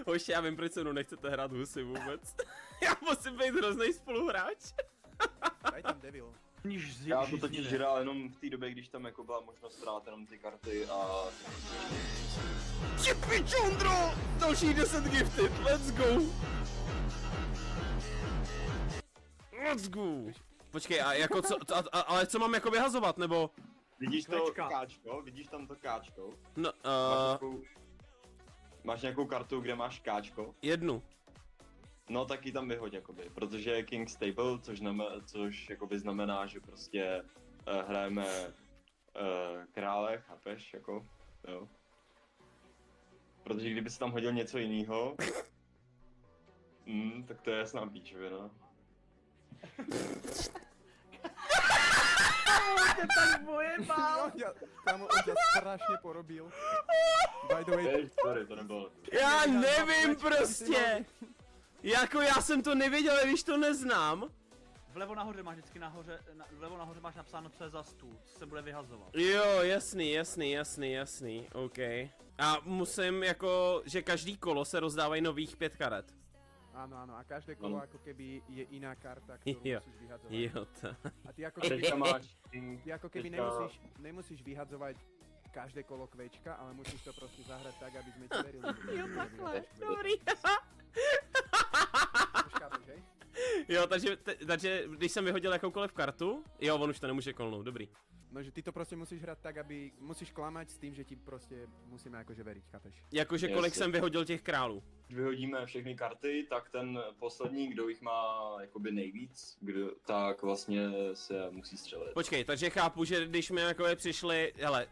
Hoši, já vím, proč se mnou nechcete hrát husy vůbec. Já musím být hrozný spoluhráč. Daj tam Devil. Já to totiž hrál jenom v té době, když tam jako byla možnost hrát jenom ty karty a... Čipi čundro! Další 10 gifted, let's go! Let's go! Počkej, a jako co, ale co mám jako vyhazovat, nebo? Vidíš to Klečka. káčko? Vidíš tam to káčko? No, Máš nějakou kartu, kde máš káčko? jednu. No tak ji tam vyhoď jakoby, protože je King Stable, což jakoby znamená, že prostě hrajeme krále, chápeš, jako, jo. Protože kdyby si tam hodil něco jiného, tak to je jasná píčovina. Tak vojebal! Kámo, on tě strašně porobil. By the way, Sorry, to nebylo. Já nevím prostě! Jako já jsem to nevěděl, když to neznám. Vlevo nahoře máš vždycky vlevo nahoře máš napsáno, co je za stůl, co se bude vyhazovat. Jo, jasný, OK. A musím jako, že každý kolo se rozdávají nových 5 karet. áno, a každé kolo ako keby je iná karta, ktorú Jo. musíš vyhadzovať. Jo, to. A ty ako keby, Teďka máš ty ako keby teďka- nemusíš vyhadzovať každé kolo kvečka, ale musíš to proste zahrať tak, aby sme ti verili. Jo, takhle, dobrý. Už chápeš, hej? Jo, takže když jsem vyhodil jakoukoliv kartu, jo, on už to nemůže kolnout, dobrý. No, že ty to proste musíš hrať tak, aby musíš klamať s tým, že ti proste musíme akože veriť, chápeš? Jakože kolik Jasně. jsem vyhodil těch králů. Když vyhodíme všechny karty, tak ten poslední, kdo jich má jakoby nejvíc, tak vlastně se musí střelit. Počkej, takže chápu, že když mi jako přišli, hele,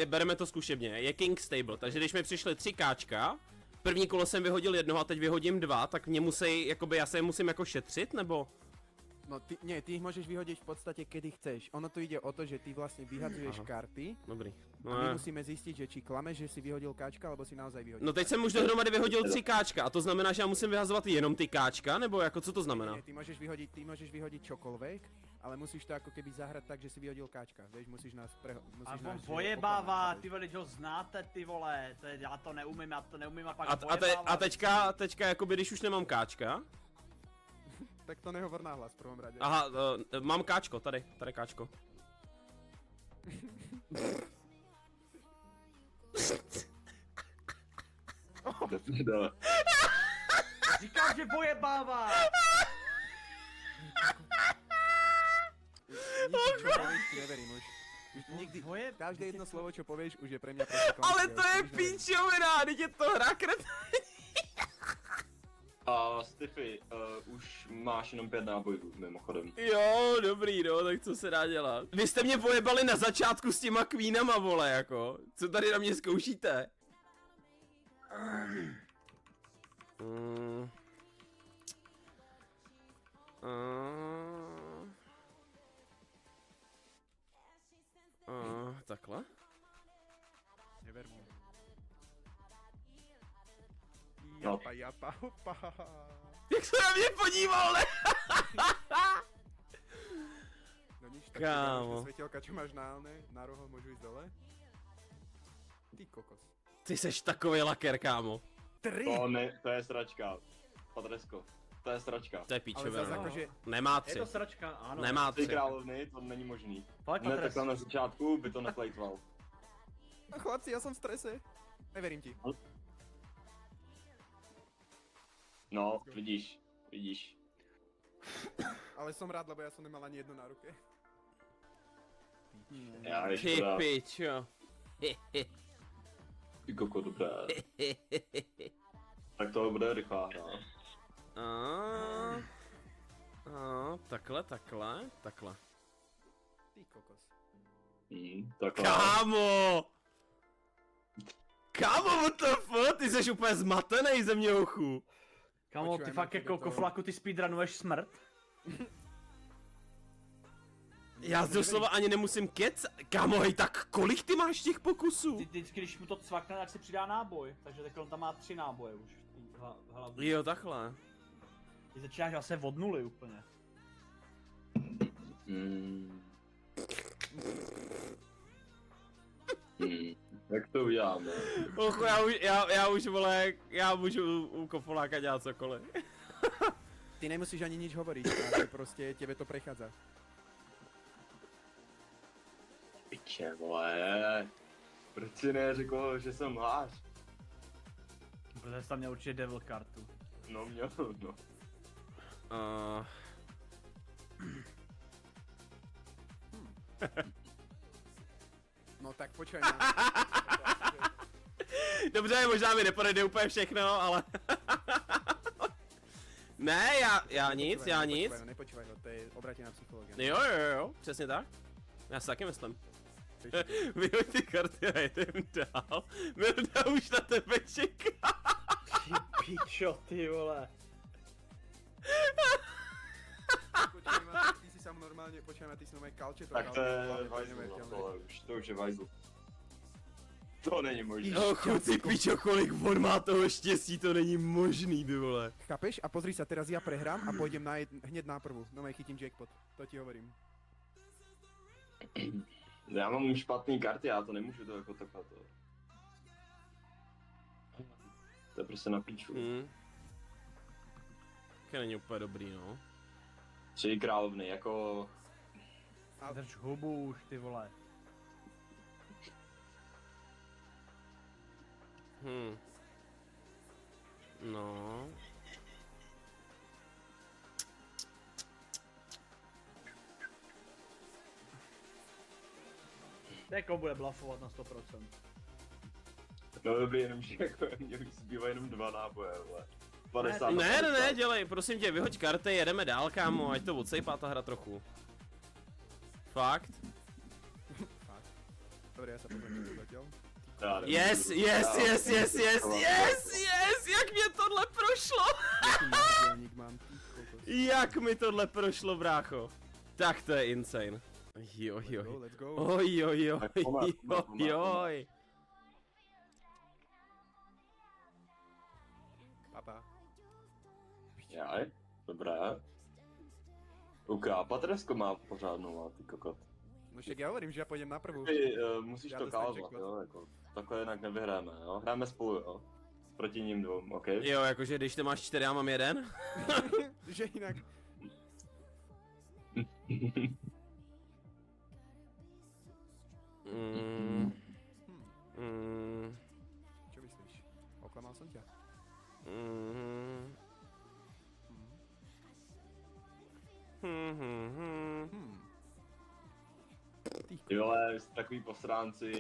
bereme to zkušebně, je King Stable, takže když mi přišly 3 káčka, první kolo jsem vyhodil jednoho a teď vyhodím 2, tak mě musí, jakoby já se je musím jako šetřit, nebo? No, ty ich môžeš vyhodiť v podstate kedy chceš. Ono tu ide o to, že ty vlastne vyhadzuješ karty Dobrý. a my musíme zistiť, že či klameš, že si vyhodil káčka, alebo si naozaj vyhodil. No teď jsem už dohromady vyhodil 3 káčka a to znamená, že já musím vyhazovat jenom ty káčka, nebo jako co to znamená? Nie, ty môžeš vyhodiť čokoľvek, ale musíš to ako keby zahrať tak, že si vyhodil káčka. Vieš, musíš nás A musíš on nás, že vojebává, oklamať, ty vole, ho znáte, ty vole, to je, já to neumím a pak A teďka jakoby když už nemám káčka, tak to nehovor nahlas v prvom rade. aha, mám káčko, tady káčko. Říkám, že vojebává! Nič, čo povieš, ti neverím už. Už nikdy, každé jedno slovo, čo povieš, už je pre mňa proste klamství. Ale to je Už neverím. píčovina, teď je to hra kret. A Stiffy, už máš jenom 5 nábojů, mimochodem. Jo, dobrý, no, tak co se dá dělat? Vy jste mě pojebali na začátku s těma queenama, vole, jako. Co tady na mě zkoušíte? Takhle? Never mu. No. Japa, hopa. Jak se na mě podíval, ne? No nič, tak Kámo. svetelka, čo máš na rohu, môžu ísť dole? Ty kokos. Ty seš takový laker, kámo. 3! To je sračka. Patresko, to je sračka. To je Ale píčovina. zase no. akože, Nemá Je 3. to sračka, ano. Nemá Ty 3. královny, to není možný. Fakt, Ne, Patres. takhle na začátku by to neplejtval. chlapci, ja som v strese. Neverím ti. No, vidíš. Ale som rád, lebo ja som nemal ani jedno na ruke. Já ještě Ty teda, pičo. ty koko, dobré. Tak to bude rychlá hra. Takhle. Ty kokos. Takhle. Kámo, what the fuck? Ty jsi úplně zmatenej ze mě, ochu. Kamo, Počujem, ty fakt jak jako to- koflaku, ty speedrunuješ smrt? Já doslova ani nemusím Kámo, hej, tak kolik ty máš těch pokusů? Ty vždycky, když mu to cvakne, tak si přidá náboj. Takže takhle on tam má 3 náboje už v té hlavě. Jo, takhle. Ty začínáš zase od nuly úplně. Mm. Jak to uděláme? Ochu, já už vole, já můžu u Kofoláka dělat cokoliv. Ty nemusíš ani nič hovoriť, ale prostě tebe to prechádza. Piče, vole. Proč si neřekl, že jsem hlář? Protože jsi tam měl určitě devil kartu. No měl, no. No tak počkaj na... Dobře, možná mi nepodejde úplně všechno, ale... Ne, já nic. Nepočúvaj ho, to je obrátená psychologie. Jo, přesně tak. Já si taky myslím. Vyhoď ty karty a jdem dál. Milda už na tebe čeká. Ty pičo, ty vole. Počkaj ma, ty si sam normálne, počkaj ma, ty si normálne kalče to Tak to je hlavne, vajzl, no, neuveriteľné. tohle už, to už je vajzl. To není možné. Oh, ty pičo, kolik on má toho štěstí, to není možný, ty vole. Chápeš? A pozri sa, teraz ja prehrám a pôjdem hneď na prvú. No chytím jackpot, to ti hovorím. Já mám špatný karty, já to nemůžu to jako takhle to. To je prostě na píču. To není úplně dobrý, no. 3 královny, jako... Drž hubu už, ty vole. No. Jako bude blafovat na 100%. No dobrý, jenom že jako mě už zbývá jenom 2 náboje, vole. 50 na Ne, 50. dělej, prosím tě, vyhoď karty, jedeme dál, kámo, ať to odsejpá ta hra trochu. Fakt? Dobre, ja sa pozriem to zatiaľ. Já nemůžu. Yes, jak mě tohle prošlo! Jaký nádielník mám, ty kokos. Jak mi tohle prošlo, brácho. Tak to je insane. Jo. Let's go. Oj. Tak pomáh. Papa. Jaj, dobré. OK, Patresko má pořádnou, ty kokot. No však ja hovorím, že ja pôjdem na prvú. Ty musíš Já to dostanu kálovat, jackpot. jo, jako. Takhle jinak nevyhráme, jo. Hráme spolu, jo. Proti ním dvou, OK? Jo, jakože když ty máš 4, já mám 1. Že inak... Čo myslíš? Oklamal som ťa? Ty vole, vy jste takový posránci.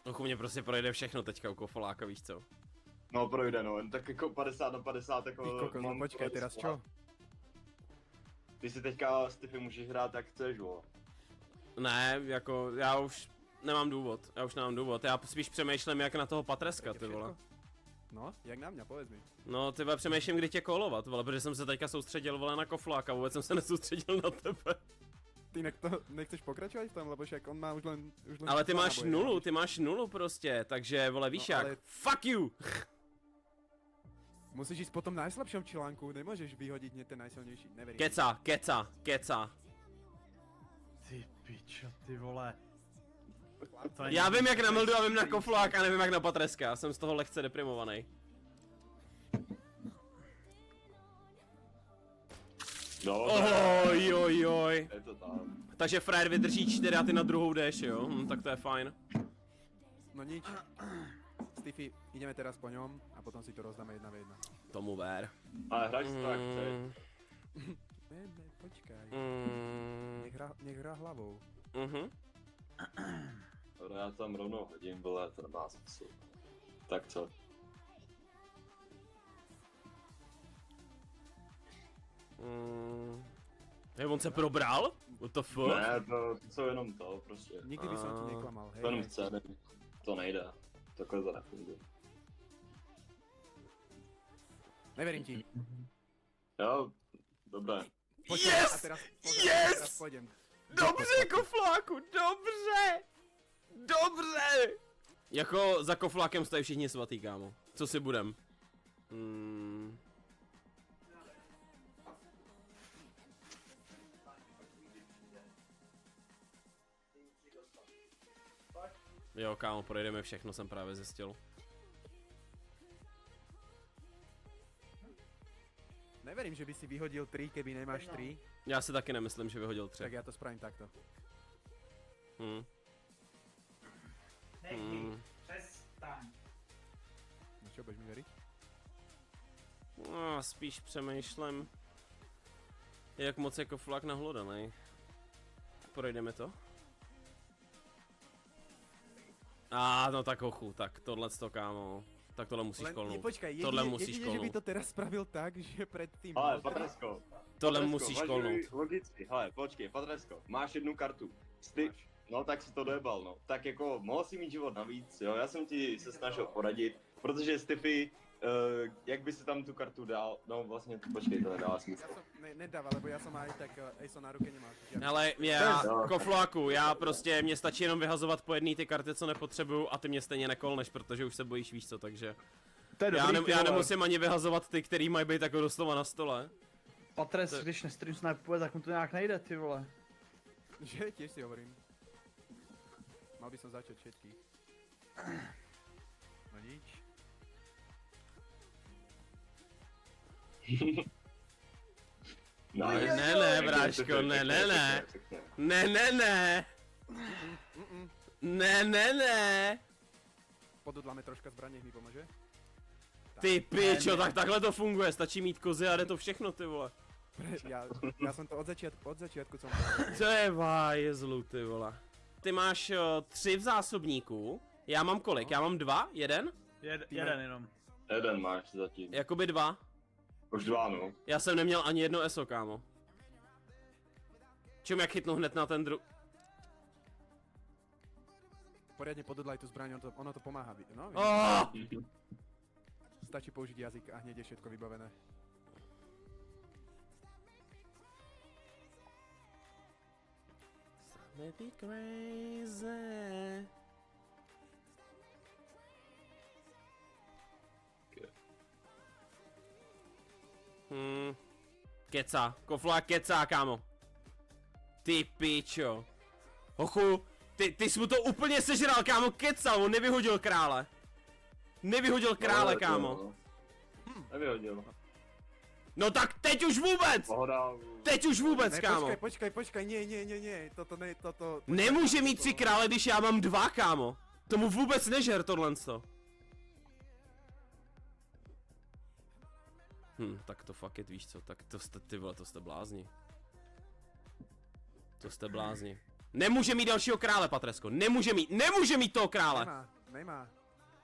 Ochu, mě prostě projde všechno teďka u Kofoláka, víš co? No projde no, jen tak jako 50 na 50 jako... Ty kokos, no počkaj, teraz čo? Ty si teďka s Tiffy můžeš hrát jak chceš, jo. Ne, jako já už nemám důvod, já spíš přemýšlím jak na toho Patreska, ty vole. No, jak na mňa, povedz mi. No, ty vole, přemýšlím, kdy tě kolovat, vole, protože jsem se teďka soustředil, vole, na Kofláka, vůbec jsem se nesoustředil na tebe. Ty inak to nechceš pokračovať v tom, lebo však on má už len Ale ty dva máš náboje, nulu, vieš? ty máš nulu prostě, takže, vole, víš No, jak, ale- fuck you! Musíš ísť po tom najslabšom článku, nemôžeš vyhodiť hneď ten najsilnejší, neverím. Keca. Ty pičo, ty vole. To Já vím jak na Mildu a vím na Kofláka a nevím jak na Patreska, já jsem z toho lehce deprimovaný. No, Oj. je to tam. Takže frajer vydrží 4 a ty na druhou jdeš, jo? Tak to je fajn. No nič. Stiffy, ideme teraz po ňom a potom si to rozdáme 1v1. Tomu ver. Ale hraj si to jak chceš. Ne, počkaj. Mm, Nech hrá hlavou. Dobré, já tam rovnou hodím, vole, to nemá smysl. Tak co? On se probral? What the fuck? Ne, to jsou jenom to, prostě. Nikdy by som ti neklamal, hej. To jenom hej. chce, to nejde. Takhle to nefunguje. Neverím ti. Jo, dobré. Počkaj, Yes! a teraz, Yes! teraz pôjdem. Dobře, Kofláku, dobře! Jako za Koflákem stojí všichni svatý, kámo. Co si budem? Jo, kámo, projdeme všechno, jsem právě zjistil. Neverím, že by si vyhodil 3, keby nemáš 3. Já si taky nemyslím, že vyhodil 3. Tak já to spravím takto. Přestaň. No čo, budeš mi veriť? No, spíš přemýšlím, jak moc jako flak nahlodanej. Projdeme to? No tak hochu, tak tohleto, kámo. Tak tohle musíš kolnout. Počkaj, Tohle musíš jedině, že by kolnout. to teraz spravil tak, že předtým... Ale Patresko, Tohle Patresko, musíš uvažuj kolnout. Logicky, hele, počkej, Patresko, máš jednu kartu. Máš. No tak si to dojebal, no. Tak jako, mohl si mít život navíc, jo, já jsem ti se snažil poradit, protože Stiffy, jak by si tam tu kartu dal, no vlastně, počkej, to nedává smysl. Ja som, nedával, lebo ja som aj tak Ace na ruke nemal. čiže- Hele, já, kofláku, já prostě, mě stačí jenom vyhazovat po jedné ty karty, co nepotřebuju, a ty mě stejně nekolneš, protože už se bojíš, víš co, takže... To je dobrý, ty Já vole. nemusím ani vyhazovat ty, který mají být jako doslova na stole. Patres, když nestream snipuje, tak mu to nějak nejde, ty vole. Že, tiež si hovorím. Mal by som začať všetkých. No nič. Nice. Ne, bráško, ne. Ne. Podudláme troška zbraně, mi pomůže? Ty pičo, tak takhle to funguje, stačí mít kozy a jde to všechno, ty vole. Ja som to od začiatku som To je vájezlu, ty vole. Ty máš 3 v zásobníku, já mám kolik? Já mám 2? 1? Jeden jenom. Jeden máš zatím. Jakoby 2. Už 2, no. Já jsem neměl ani jedno ESO, kámo. Čím jak chytnu hned na ten poriadne podudlaj tú zbraň, ono to pomáha, no? Oh! Stačí použiť jazyk a hneď je všetko vybavené. Maybe crazy. Keca, koflák kecá, kámo. Ty pičo. Hochu, ty jsi mu to úplně sežral, kámo, kecal, on nevyhodil krále. Nevyhodil krále, kámo. Nevyhodil. No tak teď už vůbec! Pohoda. Teď už vůbec, Ne, kámo. počkaj, nie, toto... Nemůže mít 3 krále, když já mám 2, kámo. Tomu vůbec nežer tohleto. Tak to fuck it, víš co, tak to jste, ty vole, to jste blázni. To jste blázni. Nemůže mít dalšího krále, Patresko, nemůže mít toho krále. Nemá.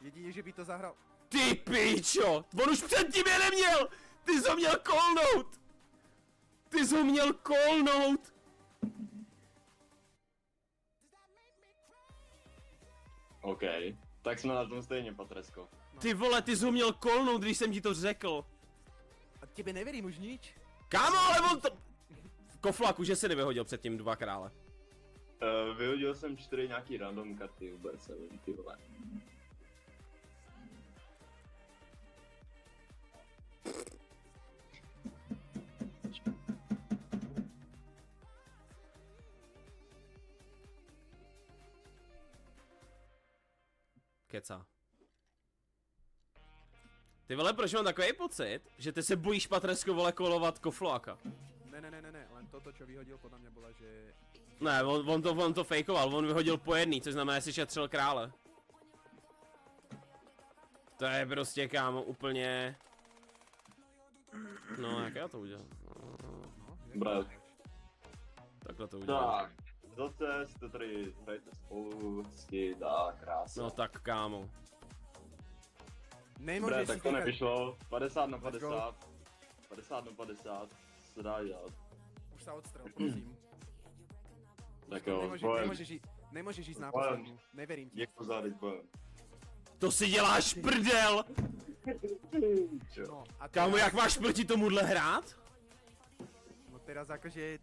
Jedině, že by to zahral... Ty pičo, on už předtím je neměl, ty jsi ho měl kolnout. Ty jsi ho měl kolnout. OK, tak jsme na tom stejně, Patresko. Ty vole, ty jsi ho měl kolnout, když jsem ti to řekl. A tebe neverím už nič? Kámo, ale on to... Koflaku, že si nevyhodil předtím 2 krále. Vyhodil jsem 4 nějaký random karty, vůbec nevím, ty vole. Keca. Ty vole, proč mám takový pocit, že ty se bojíš, Patresko, vole, kolovat kofláka? Ne, len toto, čo vyhodil, podľa mňa bola, že... Ne, on to fejkoval, on vyhodil po jedný, což znamená, že si šetřil krále. To je prostě, kámo, úplně... No, jak já to udělám? Brat. Takhle to udělám. Tak, zase jste tady hrajete spolu, skid a krása. No tak, kámo. Dobré, Nemôžeš tak si to týkať... nevyšlo. 50 na Let's 50. 50 na 50 se dá dělat. Už sa odstrel, prosím. Tak jo, Nemôžeš ísť na Bojem. poslednú. Neverím ti. Jak to závět bojem. To si děláš prdel! Čo? No, a Kámo, jak máš proti tomuhle hrát? No teraz akože...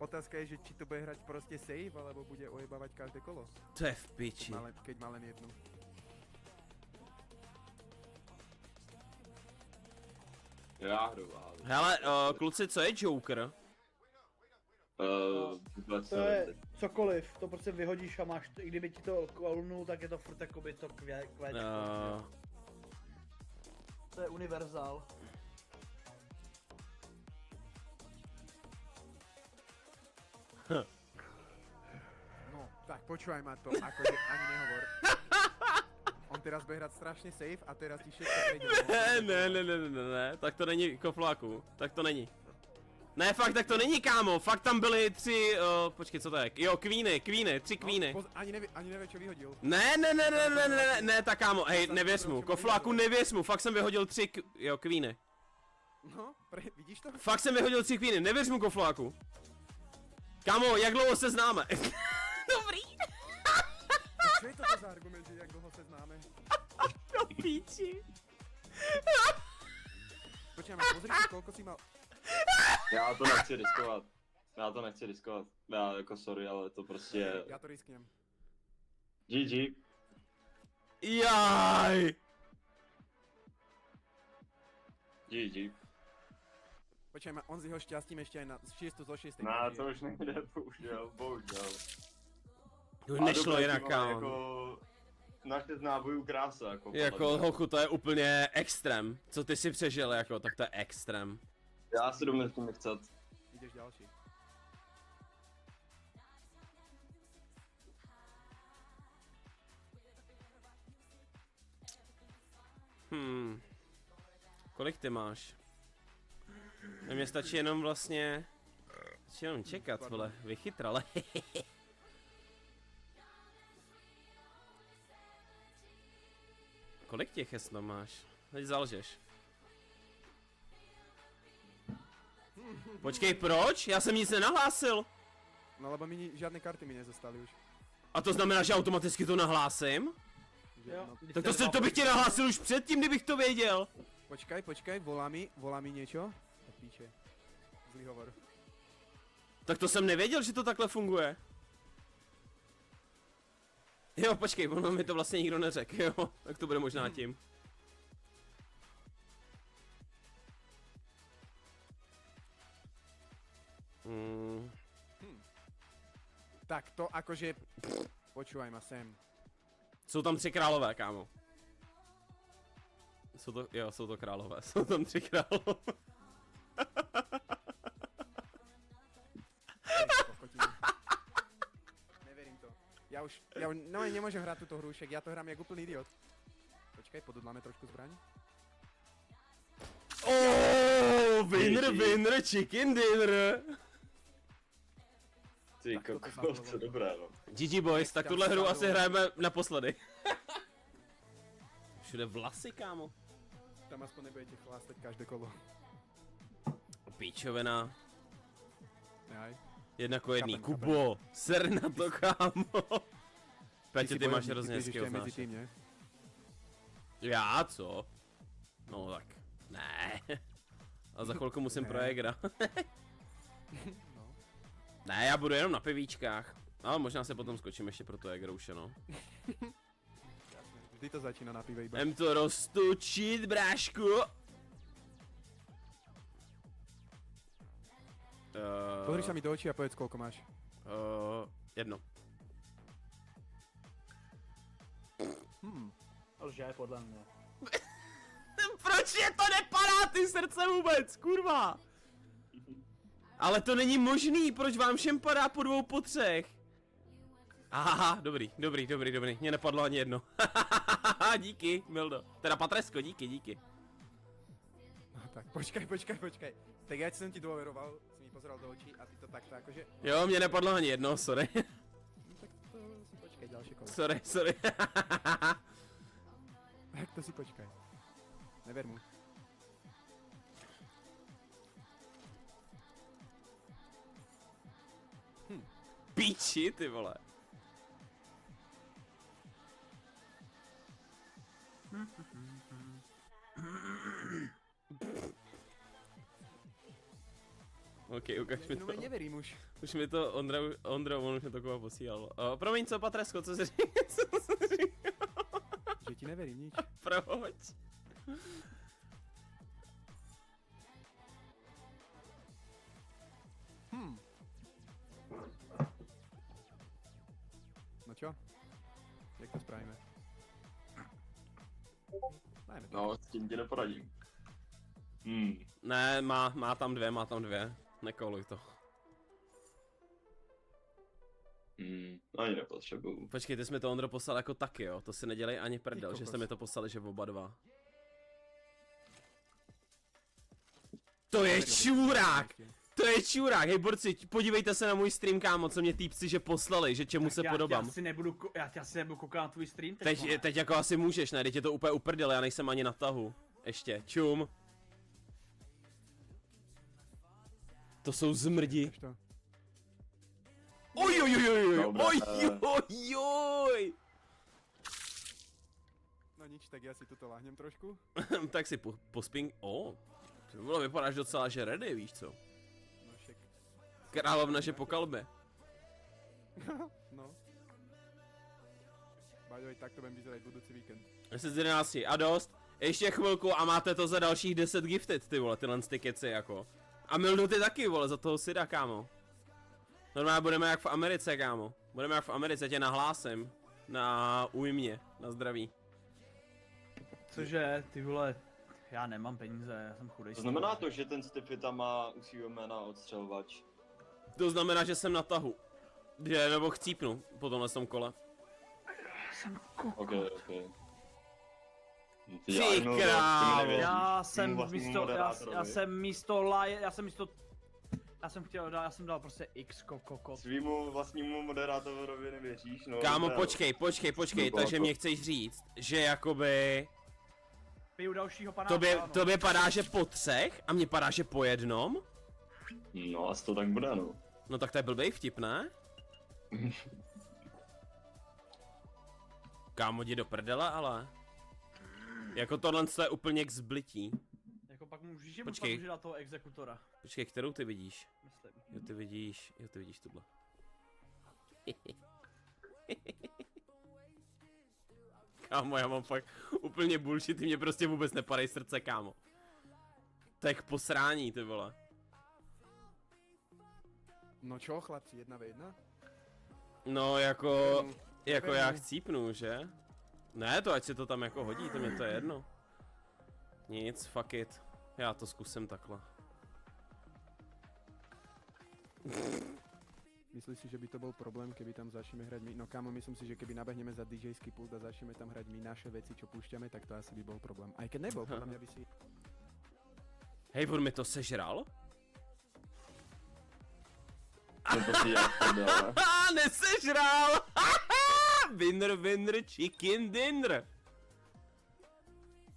Otázka je, že či to bude hrať proste save, alebo bude ojebávať každé kolo. To je v piči. Keď má len jednu. Já hru, ale... Hele, kluci, co je Joker? Vůbec To nevím je teď. cokoliv, to prostě vyhodíš a máš, i kdyby ti to kolnu, tak je to furt jakoby to kvéčko. To je univerzál. No, tak počúvaj ma to, akože ani nehovor. On teraz bude hrať strašne safe a teraz ti všetko prejde. Ne, tak to není kofláku, tak to není. Ne, fakt, tak to není, kámo, fakt tam byly 3, počkej, co to je, jo, kvíny, 3 kvíny. Ani nevie, čo vyhodil. Ne, tak kámo, hej, nevěř mu, kofláku nevěř mu, fakt jsem vyhodil 3, jo, kvíny. No, vidíš to? Fakt jsem vyhodil 3 kvíny, nevěř mu, kofláku. Kámo, jak dlouho se známe? Dobrý. Čo je to za argument, že jak dlho se známe? Do píči. Počkej, pozri si, koľko si mal... Já to nechci riskovat. Já jako sorry, ale to prostě... Ja to risknem. GG. Jaj. GG. Počkej, on s jeho šťastím ešte aj na 6 zo 6. No, to už nejde, bohužel. To nešlo jinak, kámo. Jako... Naše znábojů krása, jako... Jako, hochu, to je úplně extrém. Co ty si přežil, jako, tak to je extrém. Já si domů s tím nechcet. Ideš ďalší. Kolik ty máš? Mně stačí jenom vlastně... Stačí jenom čekat, vole, vychytrale. Kolik těch hesno máš? Teď zalžeš. Počkej, proč? Já jsem nic nenahlásil. No lebo žiadne karty mi nezostali už. A to znamená, že automaticky to nahlásím? Že, Jo. no, Tak to bych ti nahlásil už předtím, kdybych to věděl. počkaj, volá mi niečo. A píče. Zlý hovor. Tak to jsem nevěděl, že to takhle funguje. Jo, počkej, ono mi to vlastně nikdo neřekl, jo. Tak to bude možná tím. Tak to akože... Počúvaj ma sem. Jsou tam 3 králové, kámo. Jsou to králové, jsou tam 3 králové. Neverím to. Ja už no nemôžem hrať túto hru, však ja to hrám jak úplný idiot. Počkaj, podudláme trošku zbraň. Oh, GG. winner, chicken dinner. Ty Tak to kokos, to co dobré, no. GG boys, tak tuhle hru asi hrajeme naposledy. Všude vlasy, kámo. Tam aspoň nebudete chlástať každé kolo. Píčovina. Aj. 1:1, Chápem, Kubo, ser na to, kámo. Petě, ty máš hrozně hezký mezi oznáš. tým, ne? Já, co? No tak, ne. A za chvilku musím Ne. pro Egra. No. Ne, já budu jenom na pivíčkách. Ale možná se potom skočím ještě pro to Egra už, no. Jasné. Vždy to začína na pive iba. Jdem to roztočit, brášku. Pozri sa mi do očí a povedz, koľko máš. 1. Lže, podle mě. Proč je to nepadá ty srdce vůbec, kurva? Ale to není možný, proč vám všem padá po 2, po 3? Aha, dobrý, mně nepadlo ani jedno. Díky, Mildo. Teda Patresko, díky. No tak, počkaj. Tak ja som ti dôveroval, si mi pozeral do očí a ty to takto akože... Jo, mně nepadlo ani jedno, sorry. No tak to si počkaj, ďalšie kolo. sorry. Tak to si počkaj. Never mu. Píči, ty vole. OK, ukaž mi No to. neverím už. Už mi to Ondra, on už mi to kova posílal. Promiň, co, Patresko, co jsi říkal? Že ti neverím nič. Proč? Jak to spravíme? Dajme to. No, s tím ti neporadím. Ne, má tam dvě. Nekoluj to. Ani nepotřebuju. Počkej, ty jsi mi to, Ondro, poslal jako taky, jo? To si nedělej ani prdel, Ty že jste kokos. mi to poslali, že oba dva. To je čurák! To je čurák, hej borci, podívejte se na můj stream, kámo, co mě týpci, že poslali, že čemu se podobám. Já ti asi nebudu koukat na tvůj stream teď. Teď jako asi můžeš, ne? Teď je to úplně uprdele, já nejsem ani na tahu. Ještě, čum. To jsou zmrdi. Chceš to? Dobrá, Ojojojoj. No nič, tak já si toto láhnem trošku. Tak si posping... Ty vole, vypadáš docela, že ready, víš co? No však. Královna, že po kalbe. No. By the way, tak to budem vyzerať budoucí víkend. 10 a dost. Ještě chvilku a máte to za dalších 10 gifted, ty vole, tyhle ty keci jako. A milnuty taky, vole, za toho Sida, kámo. Normálně budeme jak v Americe, kámo. Budeme jak v Americe, tě nahlásím. Na ujmě, na zdraví. Cože, ty vole, já nemám peníze, já jsem chudej. To znamená to, že ten Stiffy tam má usíjeme na odstřelovač. To znamená, že jsem na tahu. Že, nebo chcípnu po tomhle tom kole. Ok. Ty krávo. Já jsem dal prostě X kokot. Svýmu vlastnímu moderátorovi nevěříš, no. Kámo, dobré. počkej, Bylo takže to. mě chceš říct, že jakoby... Piju dalšího panáka, ano. Tobě padá, že po 3 a mně padá, že po 1. No, asi to tak bude, no. No tak to je blbej vtip, ne? Kámo, jdi do prdele, ale... Jako tohle je úplně k zblití. Jako pak můžeš Počkej. dát toho exekutora, Počkej, kterou ty vidíš? myslím. Jo, ty vidíš tuhle. Kámo, já mám fakt úplně bullshit, ty mě prostě vůbec nepadají srdce, kámo. To je k posrání, ty vole. No čo, chlapci, 1v1? No, jako Nevím. já chcípnu, že? Ne, to ať si to tam jako hodí, to mě to je jedno. Nic, fuck it. Já to zkusím takhle. Myslíš si, že by to bol problém, keby tam začneme hrať my? No kámo, myslím si, že keby nabehneme za DJský pult a začneme tam hrať my naše veci, čo púšťame, tak to asi by bol problém. Aj keď nebol, podľa mňa by si... Hej, on mi to sežral? No to si já prdele. Nesežral! Winner, chicken dinner.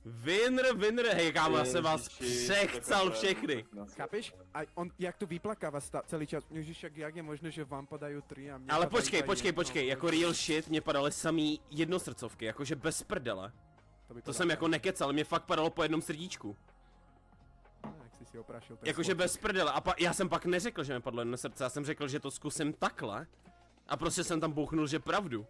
Winner, hej kámo, já jsem vás přechcal všechny. Chápeš? A on, jak to vyplakáva celý čas. Ježiš, jak je možné, že vám padajú 3 a mne Ale padajú počkej, iba jedno. jako real shit, mě padaly samý jednosrdcovky, jakože bez prdele. by To jsem jako nekecal, mě fakt padalo po jednom srdíčku. Jak si si oprašil ten Jakože slot. bez prdele, a já jsem pak neřekl, že mi padlo jedno srdce, já jsem řekl, že to zkusím takhle. A prostě jsem tam bouchnul, že pravdu.